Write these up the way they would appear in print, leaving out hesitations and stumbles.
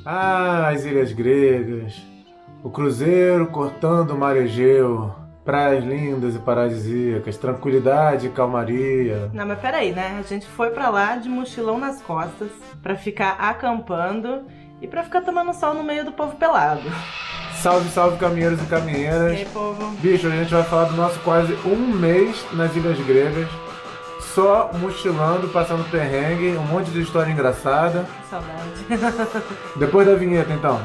Ah, as ilhas gregas, o cruzeiro cortando o mar Egeu, praias lindas e paradisíacas, tranquilidade e calmaria. Não, mas peraí, né? A gente foi pra lá de mochilão nas costas pra ficar acampando e pra ficar tomando sol no meio do povo pelado. Salve, salve caminheiros e E caminheiras. aí, povo? Bicho, a gente vai falar do nosso quase um mês nas ilhas gregas, só mochilando, passando perrengue, um monte de história engraçada. Saudade. Depois da vinheta, então.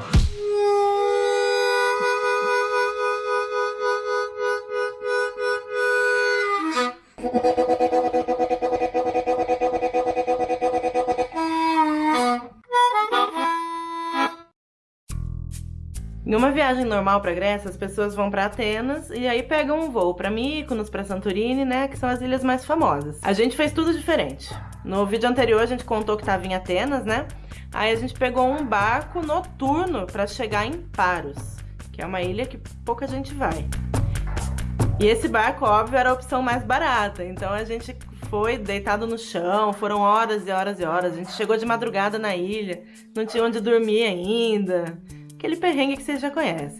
Em uma viagem normal pra Grécia, as pessoas vão pra Atenas e aí pegam um voo pra Mykonos, pra Santorini, né, que são as ilhas mais famosas. A gente fez tudo diferente. No vídeo anterior a gente contou que tava em Atenas, né? Aí a gente pegou um barco noturno pra chegar em Paros, que é uma ilha que pouca gente vai. E esse barco, óbvio, era a opção mais barata, então a gente foi deitado no chão, foram horas e horas e horas. A gente chegou de madrugada na ilha, não tinha onde dormir ainda. Aquele perrengue que vocês já conhecem.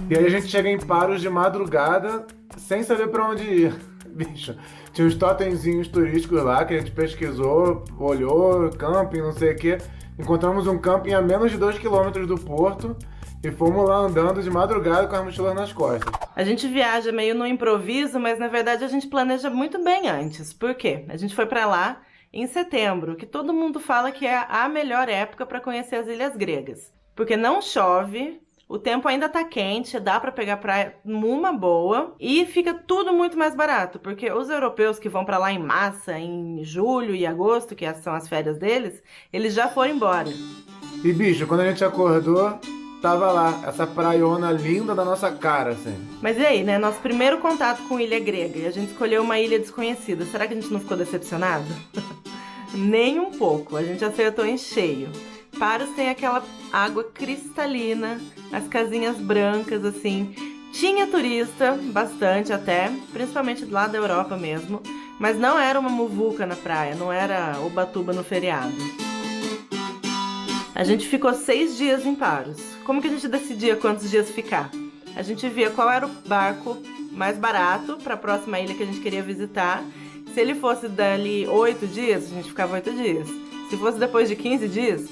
E aí a gente chega em Paros de madrugada, sem saber pra onde ir. Bicho, tinha uns totemzinhos turísticos lá que a gente pesquisou, olhou, camping, não sei o quê. Encontramos um camping a menos de 2 km do porto e fomos lá andando de madrugada com as mochilas nas costas. A gente viaja meio no improviso, mas na verdade a gente planeja muito bem antes. Por quê? A gente foi pra lá em setembro, que todo mundo fala que é a melhor época pra conhecer as ilhas gregas. Porque não chove, o tempo ainda tá quente, dá pra pegar praia numa boa e fica tudo muito mais barato, porque os europeus que vão pra lá em massa, em julho e agosto, que são as férias deles, eles já foram embora. E bicho, quando a gente acordou, tava lá, essa praiona linda da nossa cara, assim. Mas e aí, né? Nosso primeiro contato com ilha grega e a gente escolheu uma ilha desconhecida. Será que a gente não ficou decepcionado? Nem um pouco, a gente acertou em cheio. Paros tem aquela água cristalina, as casinhas brancas, assim. Tinha turista, bastante até, principalmente lá da Europa mesmo. Mas não era uma muvuca na praia, não era Ubatuba no feriado. A gente ficou 6 dias em Paros. Como que a gente decidia quantos dias ficar? A gente via qual era o barco mais barato para a próxima ilha que a gente queria visitar. Se ele fosse dali 8 dias, a gente ficava 8 dias. Se fosse depois de 15 dias,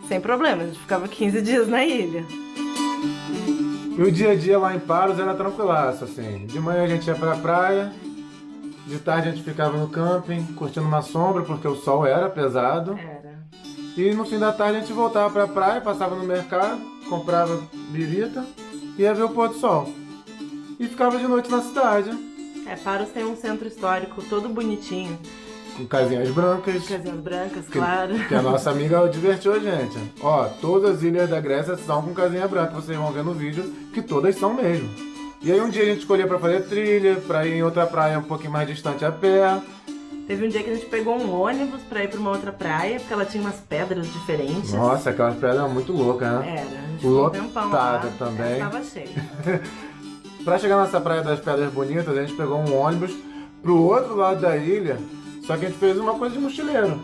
sem problema, a gente ficava 15 dias na ilha. E o dia a dia lá em Paros era tranquilaço, assim. De manhã a gente ia pra praia, de tarde a gente ficava no camping, curtindo uma sombra, porque o sol era pesado. Era. E no fim da tarde a gente voltava pra praia, passava no mercado, comprava birita e ia ver o pôr do sol. E ficava de noite na cidade, Paros tem um centro histórico todo bonitinho. com casinhas brancas, Casinhas brancas, claro. que a nossa amiga divertiu a gente. Ó, todas as ilhas da Grécia são com casinha branca, vocês vão ver no vídeo que todas são mesmo. E aí um dia a gente escolhia pra fazer trilha, pra ir em outra praia um pouquinho mais distante a pé. Teve um dia que a gente pegou um ônibus pra ir pra uma outra praia, porque ela tinha umas pedras diferentes. Nossa, aquelas pedras eram muito loucas, né? Era, a gente ficou um tempão lá. Lotada também. Tava cheio. Pra chegar nessa praia das Pedras Bonitas, a gente pegou um ônibus pro outro lado da ilha, só que a gente fez uma coisa de mochileiro.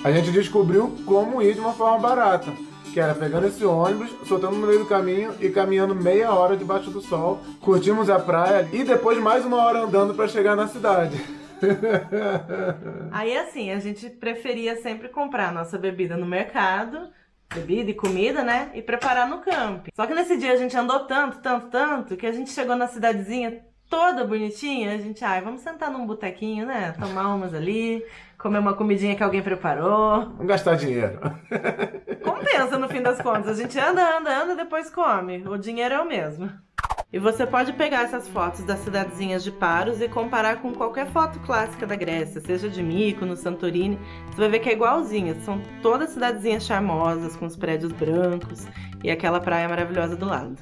A gente descobriu como ir de uma forma barata, que era pegando esse ônibus, soltando no meio do caminho e caminhando meia hora debaixo do sol. Curtimos a praia e depois mais uma hora andando pra chegar na cidade. Aí assim, a gente preferia sempre comprar a nossa bebida no mercado, bebida e comida, né? E preparar no camping. Só que nesse dia a gente andou tanto, que a gente chegou na cidadezinha toda bonitinha. A gente, vamos sentar num botequinho, né? Tomar umas ali, comer uma comidinha que alguém preparou. Vamos gastar dinheiro. Compensa no fim das contas. A gente anda, depois come. O dinheiro é o mesmo. E você pode pegar essas fotos das cidadezinhas de Paros e comparar com qualquer foto clássica da Grécia, seja de Mykonos, Santorini, você vai ver que é igualzinha. São todas cidadezinhas charmosas, com os prédios brancos e aquela praia maravilhosa do lado.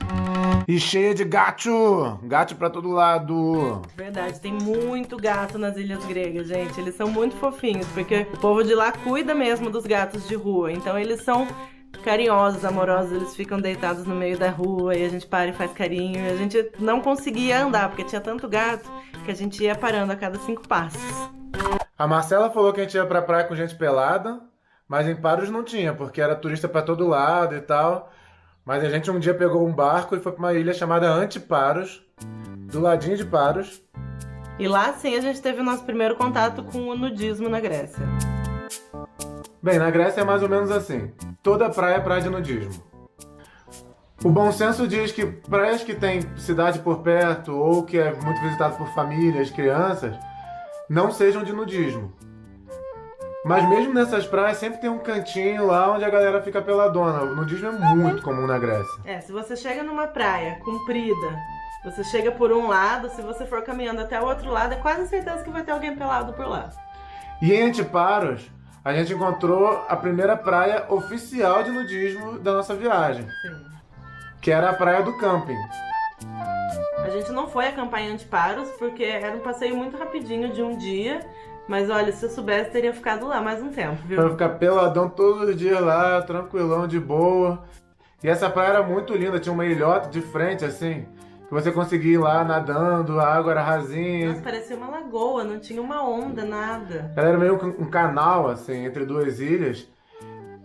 E cheia de gato! Gato pra todo lado! Verdade, tem muito gato nas ilhas gregas, gente. Eles são muito fofinhos, porque o povo de lá cuida mesmo dos gatos de rua. Então eles são carinhosos, amorosos, eles ficam deitados no meio da rua e a gente para e faz carinho. E a gente não conseguia andar, porque tinha tanto gato que a gente ia parando a cada 5 passos. A Marcela falou que a gente ia pra praia com gente pelada, Mas em Paros não tinha, porque era turista pra todo lado e tal. Mas a gente um dia pegou um barco e foi pra uma ilha chamada Antiparos, do ladinho de Paros. E lá sim a gente teve o nosso primeiro contato com o nudismo na Grécia. Bem, na Grécia é mais ou menos assim. Toda praia é praia de nudismo. O bom senso diz que praias que tem cidade por perto ou que é muito visitado por famílias, crianças, não sejam de nudismo. Mas mesmo nessas praias sempre tem um cantinho lá onde a galera fica peladona. O nudismo é muito comum na Grécia. Se você chega numa praia comprida, você chega por um lado, se você for caminhando até o outro lado, é quase certeza que vai ter alguém pelado por lá. E em Antiparos, a gente encontrou a primeira praia oficial de nudismo da nossa viagem. Sim. Que era a praia do camping. A gente não foi acampar em Antiparos porque era um passeio muito rapidinho de um dia. Mas olha, se eu soubesse, teria ficado lá mais um tempo, viu? Pra ficar peladão todos os dias lá, tranquilão, de boa. E essa praia era muito linda, tinha uma ilhota de frente, assim, que você conseguia ir lá nadando, a água era rasinha. Nossa, parecia uma lagoa, não tinha uma onda, nada. Ela era meio um canal, assim, entre duas ilhas.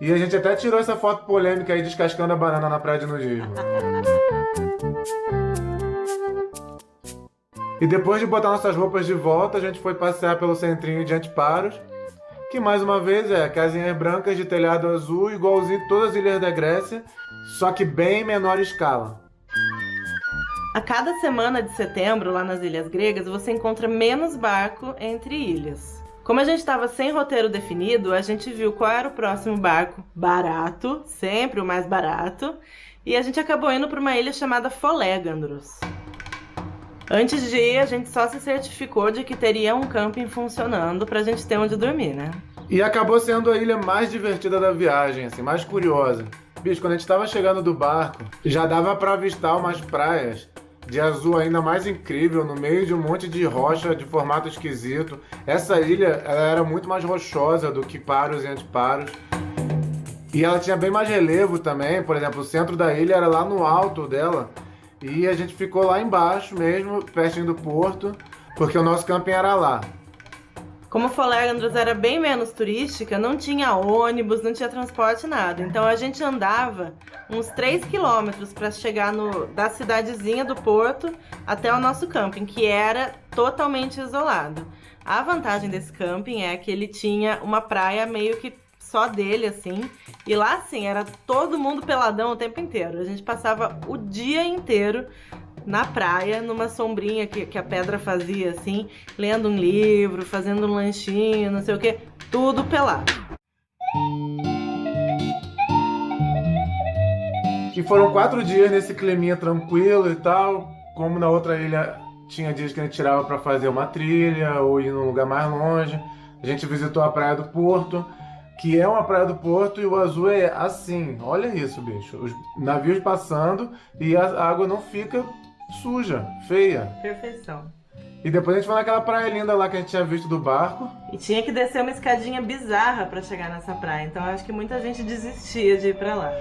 E a gente até tirou essa foto polêmica aí descascando a banana na praia de nudismo. E depois de botar nossas roupas de volta, a gente foi passear pelo centrinho de Antiparos, que mais uma vez é casinhas brancas de telhado azul, igualzinho a todas as ilhas da Grécia, só que bem menor escala. A cada semana de setembro, lá nas ilhas gregas, você encontra menos barco entre ilhas. Como a gente estava sem roteiro definido, a gente viu qual era o próximo barco barato, sempre o mais barato, e a gente acabou indo para uma ilha chamada Folegandros. Antes de ir, a gente só se certificou de que teria um camping funcionando pra gente ter onde dormir, né? E acabou sendo a ilha mais divertida da viagem, assim, mais curiosa. Bicho, quando a gente tava chegando do barco, já dava pra avistar umas praias de azul ainda mais incrível, no meio de um monte de rocha de formato esquisito. Essa ilha, ela era muito mais rochosa do que Paros e Antiparos. E ela tinha bem mais relevo também, por exemplo, o centro da ilha era lá no alto dela. E a gente ficou lá embaixo mesmo, pertinho do porto, porque o nosso camping era lá. Como Folegandros era bem menos turística, não tinha ônibus, não tinha transporte, nada. Então a gente andava uns 3 quilômetros para chegar da cidadezinha do porto até o nosso camping, que era totalmente isolado. A vantagem desse camping é que ele tinha uma praia meio que só dele, assim. E lá, assim, era todo mundo peladão o tempo inteiro. A gente passava o dia inteiro na praia, numa sombrinha que a pedra fazia, assim, lendo um livro, fazendo um lanchinho, não sei o que, tudo pelado. E foram 4 dias nesse climinha tranquilo e tal. Como na outra ilha tinha dias que a gente tirava para fazer uma trilha ou ir num lugar mais longe. A gente visitou a Praia do Porto, que é uma praia do Porto, e o azul é assim. Olha isso, bicho. Os navios passando e a água não fica suja, feia. Perfeição. E depois a gente foi naquela praia linda lá que a gente tinha visto do barco. E tinha que descer uma escadinha bizarra pra chegar nessa praia, então acho que muita gente desistia de ir pra lá.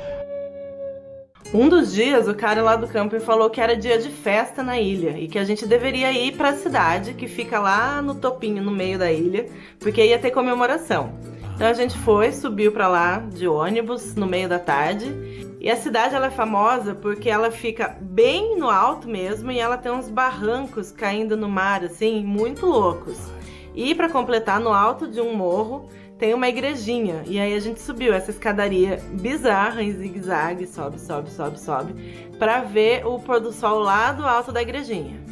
Um dos dias, o cara lá do camping falou que era dia de festa na ilha e que a gente deveria ir pra cidade, que fica lá no topinho, no meio da ilha, porque ia ter comemoração. Então a gente foi, subiu pra lá de ônibus no meio da tarde. E a cidade ela é famosa porque ela fica bem no alto mesmo e ela tem uns barrancos caindo no mar, assim, muito loucos. E para completar, no alto de um morro tem uma igrejinha. E aí a gente subiu essa escadaria bizarra em zigue-zague, sobe, sobe, sobe, sobe, para ver o pôr do sol lá do alto da igrejinha.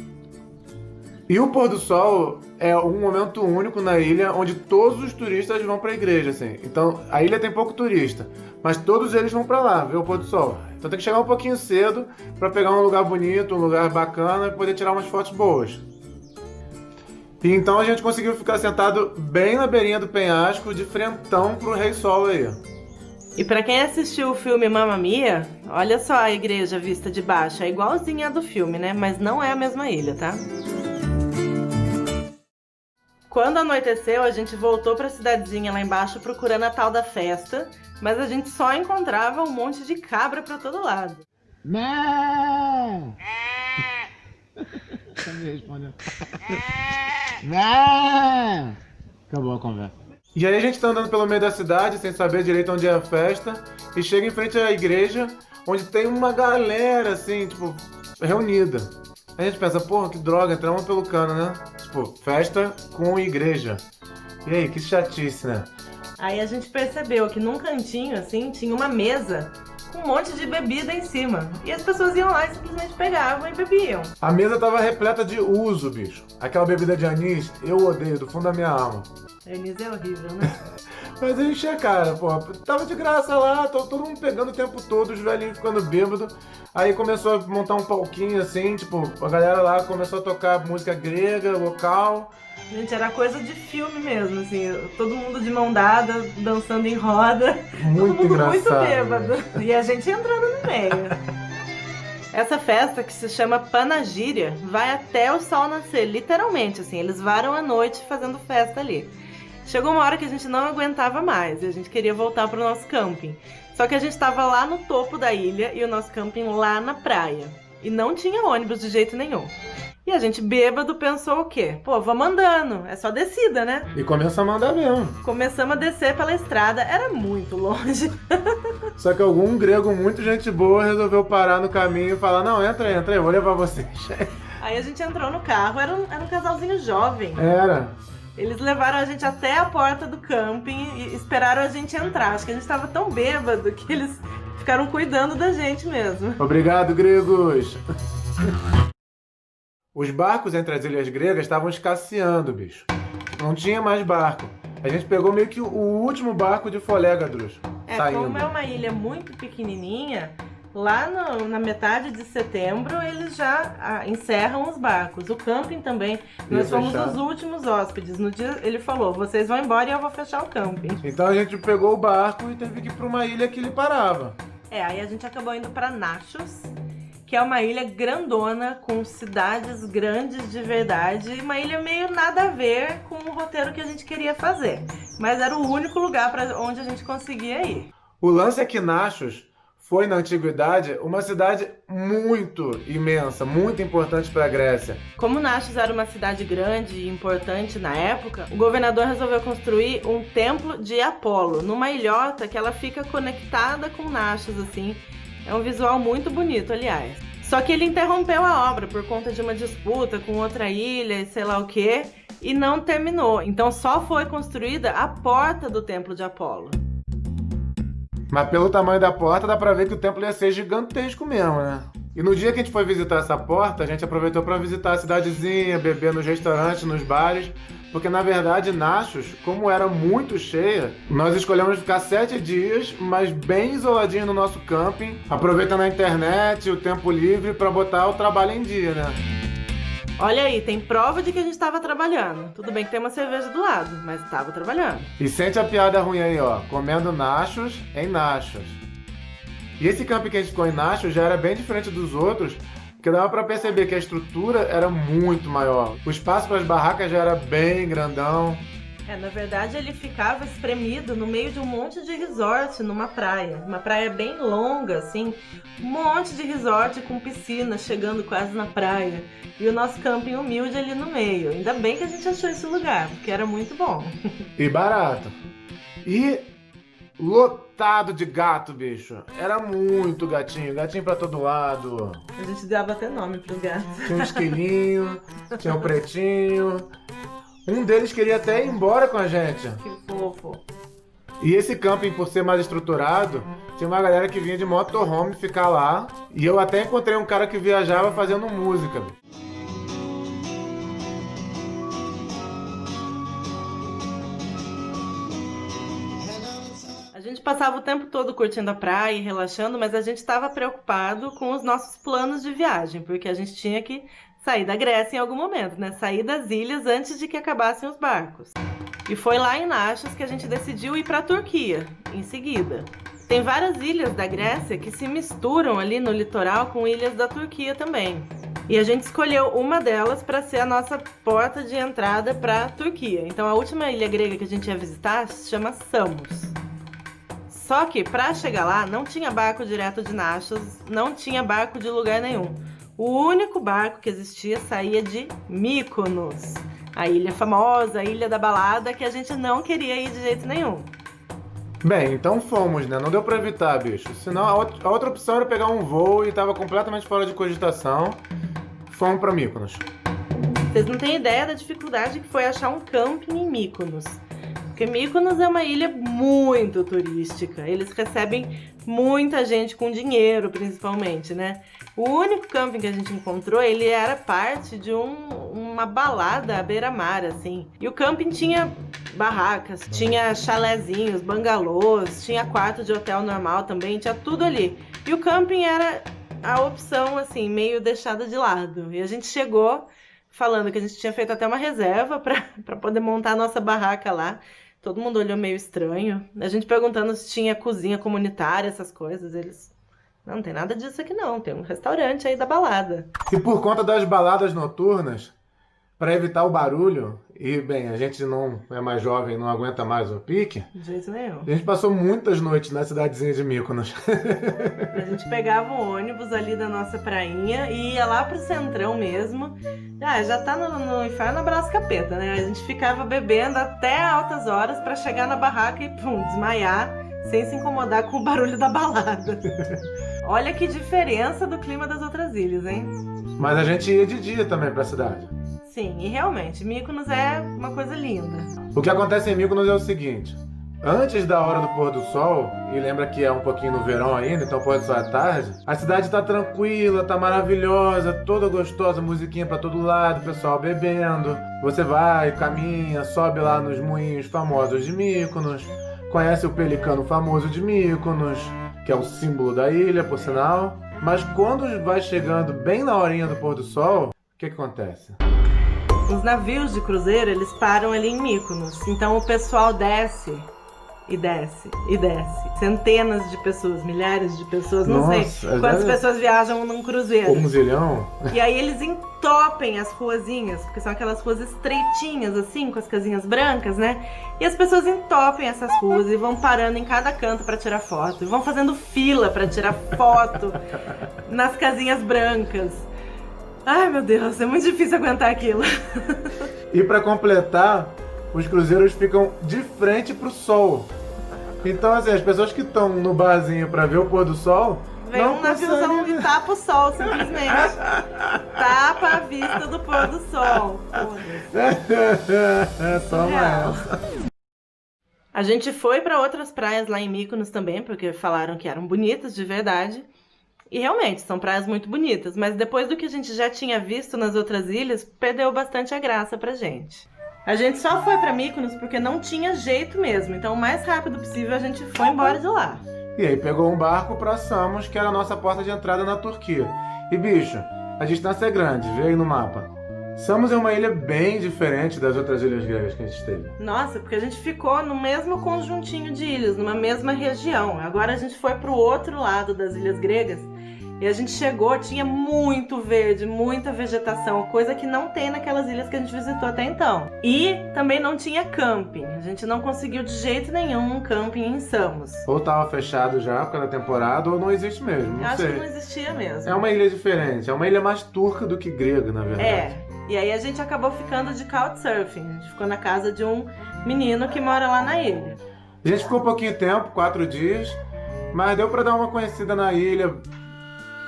E o pôr do sol é um momento único na ilha onde todos os turistas vão para a igreja, assim. Então, a ilha tem pouco turista, mas todos eles vão para lá ver o pôr do sol. Então tem que chegar um pouquinho cedo para pegar um lugar bonito, um lugar bacana e poder tirar umas fotos boas. E então a gente conseguiu ficar sentado bem na beirinha do penhasco, de frentão pro Rei Sol aí. E pra quem assistiu o filme Mamma Mia, olha só a igreja vista de baixo, é igualzinha a do filme, né? Mas não é a mesma ilha, tá? Quando anoiteceu, a gente voltou pra cidadezinha lá embaixo procurando a tal da festa, mas a gente só encontrava um monte de cabra pra todo lado. Não! Você me respondeu. Não! Acabou a conversa. E aí a gente tá andando pelo meio da cidade, sem saber direito onde é a festa, e chega em frente à igreja, onde tem uma galera, assim, tipo, reunida. A gente pensa, porra, que droga, entramos pelo cano, né? Tipo, festa com igreja. E aí, que chatice, né? Aí a gente percebeu que num cantinho, assim, tinha uma mesa com um monte de bebida em cima. E as pessoas iam lá e simplesmente pegavam e bebiam. A mesa tava repleta de uso, bicho. Aquela bebida de anis, eu odeio do fundo da minha alma. Anis é horrível, né? Mas eu enchi a cara, pô. Tava de graça lá, todo mundo pegando o tempo todo, os velhinhos ficando bêbados. Aí começou a montar um palquinho assim, tipo, a galera lá começou a tocar música grega, local. Gente, era coisa de filme mesmo, assim, todo mundo de mão dada, dançando em roda. Muito todo mundo engraçado. muito bêbado. E a gente entrando no meio. Essa festa, que se chama Panagíria, vai até o sol nascer, literalmente, assim, eles varam a noite fazendo festa ali. Chegou uma hora que a gente não aguentava mais e a gente queria voltar pro nosso camping. Só que a gente tava lá no topo da ilha e o nosso camping lá na praia. E não tinha ônibus de jeito nenhum. E a gente bêbado pensou o quê? Pô, vamos andando, é só descida, né? E começamos a andar mesmo. Começamos a descer pela estrada, era muito longe. Só que algum grego muito gente boa resolveu parar no caminho e falar, não, entra aí, eu vou levar vocês. Aí a gente entrou no carro, era um casalzinho jovem. Era. Eles levaram a gente até a porta do camping e esperaram a gente entrar. Acho que a gente tava tão bêbado que eles ficaram cuidando da gente mesmo. Obrigado, gregos. Os barcos entre as ilhas gregas estavam escasseando, bicho. Não tinha mais barco. A gente pegou meio que o último barco de Folégadros. Saindo. Como é uma ilha muito pequenininha, lá na metade de setembro eles já encerram os barcos. O camping também. Nós fomos os últimos hóspedes. No dia ele falou, vocês vão embora e eu vou fechar o camping. Então a gente pegou o barco e teve que ir para uma ilha que ele parava. Aí a gente acabou indo para Naxos, que é uma ilha grandona, com cidades grandes de verdade. Uma ilha meio nada a ver com o roteiro que a gente queria fazer. Mas era o único lugar para onde a gente conseguia ir. O lance é que Naxos foi, na antiguidade, uma cidade muito imensa, muito importante para a Grécia. Como Naxos era uma cidade grande e importante na época, o governador resolveu construir um templo de Apolo, numa ilhota que ela fica conectada com Naxos, assim. É um visual muito bonito, aliás. Só que ele interrompeu a obra por conta de uma disputa com outra ilha e sei lá o quê, e não terminou. Então só foi construída a porta do templo de Apolo. Mas pelo tamanho da porta dá pra ver que o templo ia ser gigantesco mesmo, né? E no dia que a gente foi visitar essa porta, a gente aproveitou pra visitar a cidadezinha, beber nos restaurantes, nos bares, porque na verdade Naxos, como era muito cheia, nós escolhemos ficar 7 dias, mas bem isoladinho no nosso camping, aproveitando a internet, o tempo livre pra botar o trabalho em dia, né? Olha aí, tem prova de que a gente estava trabalhando. Tudo bem que tem uma cerveja do lado, mas estava trabalhando. E sente a piada ruim aí, ó, comendo nachos em Naxos. E esse camping que a gente ficou em Naxos já era bem diferente dos outros, porque dava pra perceber que a estrutura era muito maior. O espaço para as barracas já era bem grandão. Na verdade ele ficava espremido no meio de um monte de resort numa praia. Uma praia bem longa, assim. Um monte de resort com piscina chegando quase na praia. E o nosso camping humilde ali no meio. Ainda bem que a gente achou esse lugar, porque era muito bom. E barato. E lotado de gato, bicho. Era muito gatinho, gatinho pra todo lado. A gente dava até nome pros gatos. Tinha um esquilinho, tinha um pretinho. Um deles queria até ir embora com a gente. Que fofo. E esse camping, por ser mais estruturado, tinha uma galera que vinha de motorhome ficar lá. E eu até encontrei um cara que viajava fazendo música. A gente passava o tempo todo curtindo a praia e relaxando, mas a gente estava preocupado com os nossos planos de viagem, porque a gente tinha que sair da Grécia em algum momento, né? Sair das ilhas antes de que acabassem os barcos. E foi lá em Naxos que a gente decidiu ir para a Turquia, em seguida. Tem várias ilhas da Grécia que se misturam ali no litoral com ilhas da Turquia também. E a gente escolheu uma delas para ser a nossa porta de entrada para a Turquia. Então a última ilha grega que a gente ia visitar se chama Samos. Só que para chegar lá não tinha barco direto de Naxos, não tinha barco de lugar nenhum. O único barco que existia saía de Mykonos. A ilha famosa, a ilha da balada, que a gente não queria ir de jeito nenhum. Bem, então fomos, né? Não deu pra evitar, bicho. Senão a outra opção era pegar um voo e tava completamente fora de cogitação. Fomos pra Mykonos. Vocês não têm ideia da dificuldade que foi achar um camping em Mykonos. Porque Mykonos é uma ilha muito turística. Eles recebem muita gente com dinheiro, principalmente, né? O único camping que a gente encontrou, ele era parte de uma balada à beira-mar, assim. E o camping tinha barracas, tinha chalezinhos, bangalôs, tinha quarto de hotel normal também, tinha tudo ali. E o camping era a opção, assim, meio deixada de lado. E a gente chegou falando que a gente tinha feito até uma reserva para poder montar a nossa barraca lá. Todo mundo olhou meio estranho. A gente perguntando se tinha cozinha comunitária, essas coisas. Eles... Não tem nada disso aqui não. Tem um restaurante aí da balada. E por conta das baladas noturnas, para evitar o barulho, e bem, a gente não é mais jovem, não aguenta mais o pique. De jeito nenhum. A gente passou muitas noites na cidadezinha de Mykonos. A gente pegava um ônibus ali da nossa prainha e ia lá pro centrão mesmo. Já tá no inferno, abraço capeta, né? A gente ficava bebendo até altas horas pra chegar na barraca e desmaiar, sem se incomodar com o barulho da balada. Olha que diferença do clima das outras ilhas, hein? Mas a gente ia de dia também pra cidade. Sim, e realmente, Mykonos é uma coisa linda. O que acontece em Mykonos é o seguinte: antes da hora do pôr do sol, e lembra que é um pouquinho no verão ainda, então o pôr do sol é tarde, a cidade tá tranquila, tá maravilhosa, toda gostosa, musiquinha pra todo lado, pessoal bebendo. Você vai, caminha, sobe lá nos moinhos famosos de Mykonos, conhece o pelicano famoso de Mykonos, que é o símbolo da ilha, por sinal. Mas quando vai chegando bem na horinha do pôr do sol, o que acontece? Os navios de cruzeiro, eles param ali em Mykonos. Então o pessoal desce e desce e desce. Centenas de pessoas, milhares de pessoas, não sei quantas pessoas viajam num cruzeiro. Um zilhão? E aí eles entopem as ruazinhas, porque são aquelas ruas estreitinhas assim, com as casinhas brancas, né? E as pessoas entopem essas ruas e vão parando em cada canto pra tirar foto. E vão fazendo fila pra tirar foto nas casinhas brancas. Ai, meu Deus, é muito difícil aguentar aquilo. E pra completar, os cruzeiros ficam de frente pro sol. Então, assim, as pessoas que estão no barzinho pra ver o pôr do sol... Vem um naviozão e tapa o sol, simplesmente. Tapa a vista do pôr do sol. Toma essa. A gente foi pra outras praias lá em Mykonos também, porque falaram que eram bonitas de verdade. E realmente, são praias muito bonitas, mas depois do que a gente já tinha visto nas outras ilhas, perdeu bastante a graça pra gente. A gente só foi pra Mykonos porque não tinha jeito mesmo, então o mais rápido possível a gente foi embora de lá. E aí pegou um barco pra Samos, que era a nossa porta de entrada na Turquia. E bicho, a distância é grande, vê aí no mapa. Samos é uma ilha bem diferente das outras ilhas gregas que a gente esteve. Nossa, porque a gente ficou no mesmo conjuntinho de ilhas, numa mesma região. Agora a gente foi pro outro lado das ilhas gregas. E a gente chegou, tinha muito verde, muita vegetação, coisa que não tem naquelas ilhas que a gente visitou até então. E também não tinha camping, a gente não conseguiu de jeito nenhum um camping em Samos. Ou tava fechado já por causa da temporada, ou não existe mesmo, não sei. Acho que não existia mesmo. É uma ilha diferente, é uma ilha mais turca do que grega, na verdade. É, e aí a gente acabou ficando de couchsurfing, a gente ficou na casa de um menino que mora lá na ilha. A gente ficou pouquinho tempo, 4 dias, mas deu pra dar uma conhecida na ilha,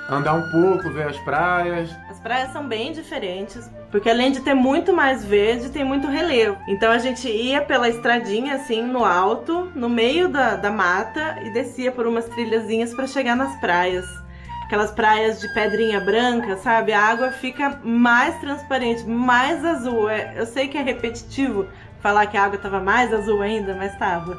andar um pouco, ver as praias. As praias são bem diferentes, porque além de ter muito mais verde, tem muito relevo. Então a gente ia pela estradinha, assim, no alto, no meio da mata, e descia por umas trilhazinhas para chegar nas praias. Aquelas praias de pedrinha branca, sabe? A água fica mais transparente, mais azul. Eu sei que é repetitivo falar que a água estava mais azul ainda, mas estava.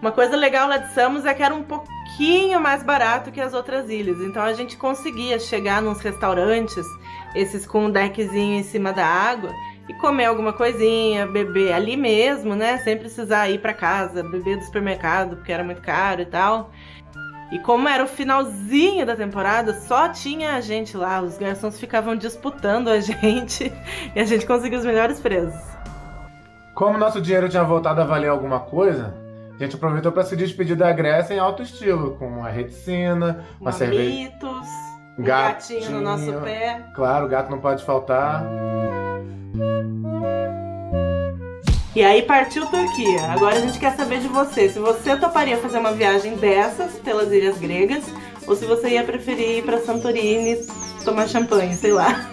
Uma coisa legal lá de Samos é que era um pouquinho mais barato que as outras ilhas. Então a gente conseguia chegar nos restaurantes, esses com um deckzinho em cima da água, e comer alguma coisinha, beber ali mesmo, né? Sem precisar ir pra casa, beber do supermercado, porque era muito caro e tal. E como era o finalzinho da temporada, só tinha a gente lá. Os garçons ficavam disputando a gente e a gente conseguiu os melhores preços. Como nosso dinheiro tinha voltado a valer alguma coisa, a gente aproveitou para se despedir da Grécia em alto estilo, com uma reticina, uma cerveja, um gatinho no nosso pé. Claro, o gato não pode faltar. E aí partiu Turquia. Agora a gente quer saber de você. Se você toparia fazer uma viagem dessas pelas ilhas gregas, ou se você ia preferir ir pra Santorini tomar champanhe, sei lá.